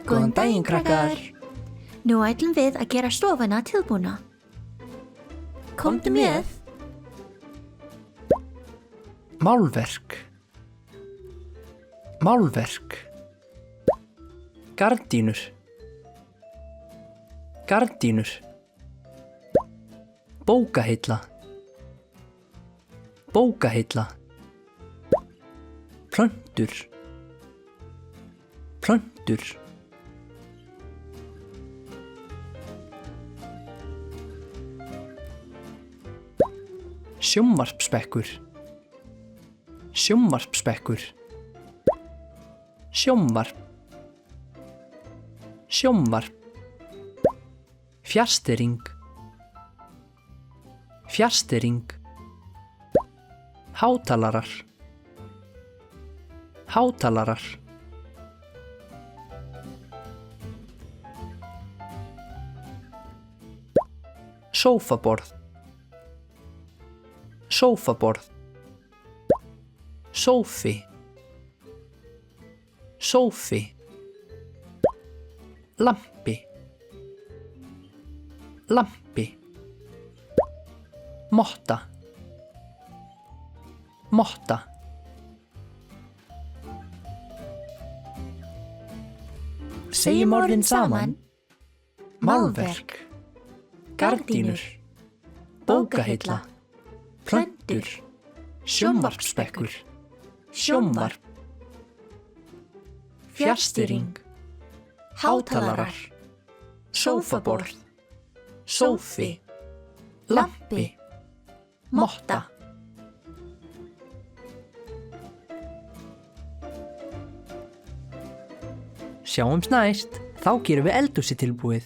Góðan daginn, krakkar. Nú ætlum við að gera stofuna tilbúna. Komdu með. Málverk. Málverk. Gardínur. Gardínur. Bókahilla. Bókahilla. Plöntur. Plöntur. Sjónvarpsbekkur. Sjónvarpsbekkur. Sjónvarp. Sjónvarp. Fjarstýring. Fjarstýring. Hátalarar. Hátalarar. Sófaborð. Sófaborð. Sófi. Sófi. Lampi. Lampi. Motta. Motta. Segjum orðin saman. Málverk. Gardínur. Bókahilla. Plöntur. Sjónvarpsbekkur. Sjónvarp. Fjarstýring. Hátalarar. Sófaborð. Sófi. Lampi. Motta. Sjáumst næst, þá gerum við eldhúsið tilbúið.